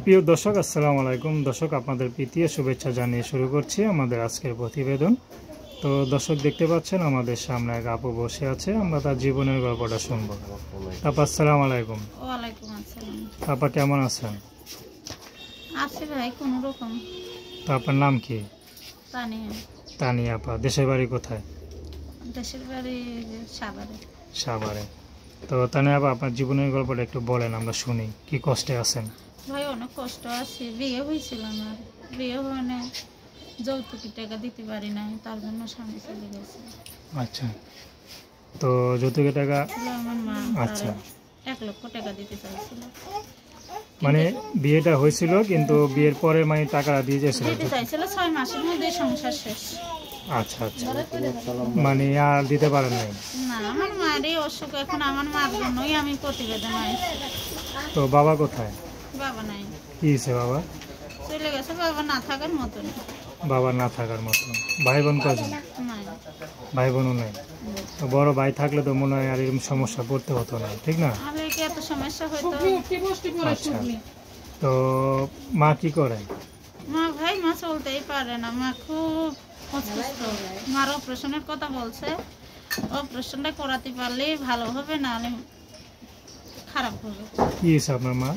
প্রিয় দর্শক, আসসালামু আলাইকুম। দর্শক, আপনাদের প্রীতি ও শুভেচ্ছা জানিয়ে শুরু করছি আমাদের আজকের প্রতিবেদন। তো দর্শক, দেখতে পাচ্ছেন আমাদের সামনে এক আপু বসে আছে। আমরা তার জীবনের গল্পটা শুনবো। আপা, আসসালামু আলাইকুম। ওয়ালাইকুম আসসালাম। আপা, কেমন আছেন? আছি ভাই কোন রকম। তো আপনার নাম কি? তানিয়া। তানিয়া আপা। দেশের বাড়ি কোথায়? দেশের বাড়ি সাভারে। সাভারে। তো তানিয়া আপা, আপনার জীবনের গল্পটা একটু বলেন, আমরা শুনি। কি কষ্টে আছেন? ভাই অনেক কষ্ট আছে। বিয়ে হয়েছিল আমার, বিয়ে হয়ে যৌতুকি টাকা দিতে পারি নাই, তার জন্য স্বামী চলে গেছে। আচ্ছা, তো যৌতুকের টাকা? আমার মা আচ্ছা, 1 লক্ষ টাকা দিতে চাইছিল। মানে বিয়েটা হয়েছিল কিন্তু বিয়ের পরে মানে টাকাটা দিয়ে যাচ্ছিল? দিতে চাইছিল 6 মাসের মধ্যে সংসার শেষ। আচ্ছা আচ্ছা, মানে আর দিতে পারেন নাই? না, আমার মায়েরই অসুখ এখন, আমার মার জন্যই আমি প্রতিবেদন আইছি। তো বাবা কোথায়? বাবা নাই। কি হয়েছে বাবা? চলে গেছে, বাবা না থাকার মতন। বাবা না থাকার মতো। ভাই বোন কজন? নাই। ভাই বোনও নেই। তো বড় ভাই থাকলে তো মনে হয় আর এরকম সমস্যা পড়তে হতো না, ঠিক না? তাহলে কি এত সমস্যা হইতো? আচ্ছা, তো মা কি করে? মা ভাই মা চলতেই পারে না, মা খুব অসুস্থ। মার অপারেশনের কথা বলছে, অপারেশনটা করাতে পারলে ভালো হবে, না হলে খারাপ হবে। কি হয়েছে আপনার মা?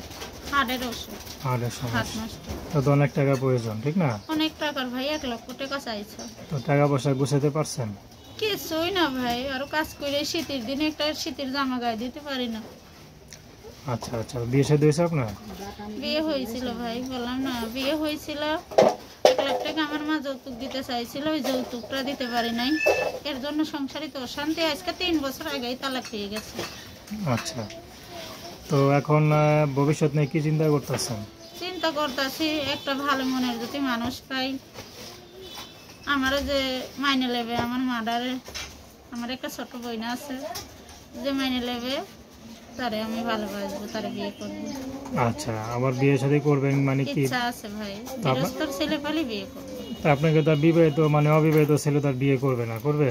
হার্টের ওষুধ, হার্টের হার্ট সমস্যা। নষ্ট। তো অনেক টাকা প্রয়োজন, ঠিক না? অনেক টাকার ভাই, 1 লক্ষ টাকা চাইছে। তো টাকা পয়সা গুছাতে পারছেন? কিছুই না ভাই, আরো কাজ করে শীতের দিনে একটা শীতের জামা গায়ে দিতে পারি না। আচ্ছা আচ্ছা, বিয়ে শাদী হয়েছে আপনার? বিয়ে হয়েছিল ভাই, বললাম না বিয়ে হয়েছিল। 1 লাখ টাকা আমার মা যৌতুক দিতে চাইছিল, ওই যৌতুকটা দিতে পারি নাই। এর জন্য সংসারে তো অশান্তি। আজকে 3 বছর আগেই তালাক হয়ে গেছে। আচ্ছা, তো এখন ভবিষ্যৎ নিয়ে কি চিন্তা করতেছেন? চিন্তা করতেছি একটা ভালো মনের যদি মানুষ পাই, আমার যে মাইনে নেবে আমার মাদারে। আমার একটা ছোট বোন আছে, যে মাইনে নেবে তারে আমি ভালোবাসবো, তারে বিয়ে করবো। আচ্ছা, আবার বিয়ে শাদী করবেন মানে কি? ইচ্ছা আছে ভাই, গৃহস্থর ছেলে পেলে বিয়ে করবো। তা আপনাকে তো বিবাহিত মানে অবিবাহিত ছেলে তার বিয়ে করবে না, করবে?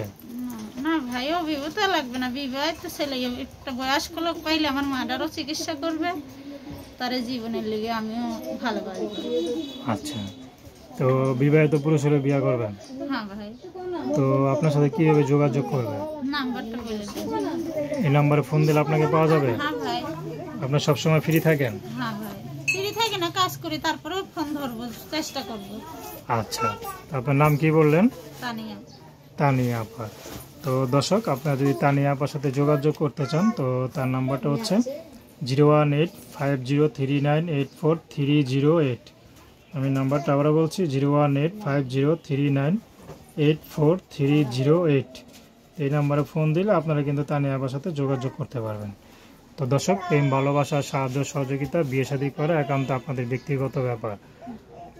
না ভাই, অবিবাহিত লাগবে না, বিবাহিত ছেলে একটা বয়স্ক লোক পাইলে আমার মাদারও চিকিৎসা করবে, তার জীবনের লিগে আমিও ভালোবাসবো। আচ্ছা, তো বিবাহিত পুরুষ হলে বিয়ে করবেন? হ্যাঁ ভাই। তো আপনার সাথে কিভাবে যোগাযোগ করবে? নাম্বারটা বলে দিন। এই নাম্বারে ফোন দিলে আপনাকে পাওয়া যাবে? হ্যাঁ ভাই। আপনার সবসময় ফ্রি থাকেন? হ্যাঁ ভাই, ফ্রি থাকি না, কাজ করি, তারপরে ফোন ধরবো, চেষ্টা করবো। আচ্ছা, আপনার নাম কি বললেন? তানিয়া। তানিয়া আপা। তো দর্শক, আপনারা যদি তানিয়া আপার সাথে যোগাযোগ করতে চান তো তার নাম্বারটা হচ্ছে 01850398438। আমি নাম্বারটা আবারও বলছি, 01850398438। এই নাম্বারে ফোন দিলে আপনারা কিন্তু তানিয়া আপার সাথে যোগাযোগ করতে পারবেন। তো দর্শক, প্রেম, ভালোবাসা, সাহায্য সহযোগিতা, বিয়ে শাদী করা একান্ত আপনাদের ব্যক্তিগত ব্যাপার।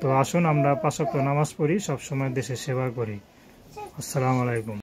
তো আসুন আমরা 5 ওয়াক্ত নামাজ পড়ি, সবসময় দেশের সেবা করি। আসসালামু আলাইকুম।